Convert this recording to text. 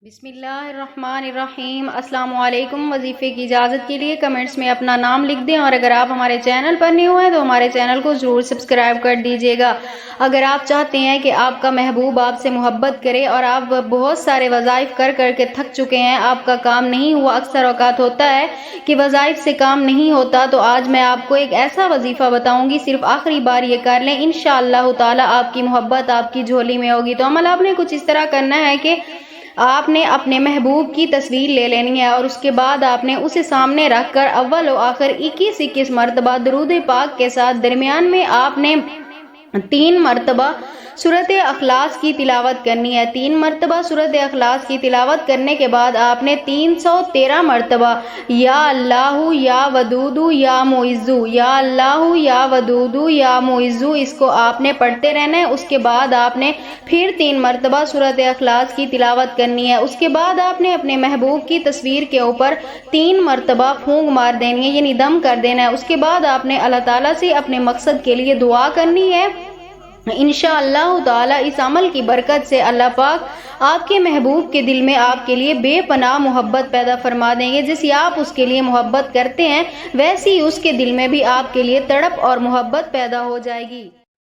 بسم اللہ الرحمن الرحیم۔ السلام علیکم۔ وظیفے کی اجازت کے لیے کمنٹس میں اپنا نام لکھ دیں، اور اگر آپ ہمارے چینل پر نہیں ہوئے تو ہمارے چینل کو ضرور سبسکرائب کر دیجیے گا۔ اگر آپ چاہتے ہیں کہ آپ کا محبوب آپ سے محبت کرے اور آپ بہت سارے وظائف کر کر کے تھک چکے ہیں، آپ کا کام نہیں ہوا، اکثر اوقات ہوتا ہے کہ وظائف سے کام نہیں ہوتا، تو آج میں آپ کو ایک ایسا وظیفہ بتاؤں گی، صرف آخری بار یہ کر لیں، انشاءاللہ تعالی آپ کی محبت آپ کی جھولی میں ہوگی۔ تو عمل آپ نے کچھ اس طرح کرنا ہے کہ آپ نے اپنے محبوب کی تصویر لے لینی ہے، اور اس کے بعد آپ نے اسے سامنے رکھ کر اول و آخر 21 مرتبہ درود پاک کے ساتھ درمیان میں آپ نے 3 مرتبہ سورۃ اخلاص کی تلاوت کرنی ہے۔ 3 مرتبہ سورۃ اخلاص کی تلاوت کرنے کے بعد آپ نے 313 مرتبہ یا اللہ یا ودود یا معز، یا اللہ یا ودود یا معز، اس کو آپ نے پڑھتے رہنا ہے۔ اس کے بعد آپ نے پھر 3 مرتبہ سورۃ اخلاص کی تلاوت کرنی ہے۔ اس کے بعد آپ نے اپنے محبوب کی تصویر کے اوپر 3 مرتبہ پھونک مار دینی ہے، یعنی دم کر دینا ہے۔ اس کے بعد آپ نے اللہ تعالیٰ سے اپنے مقصد کے لیے دعا کرنی ہے۔ انشاءاللہ تعالی اس عمل کی برکت سے اللہ پاک آپ کے محبوب کے دل میں آپ کے لیے بے پناہ محبت پیدا فرما دیں گے۔ جیسی آپ اس کے لیے محبت کرتے ہیں، ویسی اس کے دل میں بھی آپ کے لیے تڑپ اور محبت پیدا ہو جائے گی۔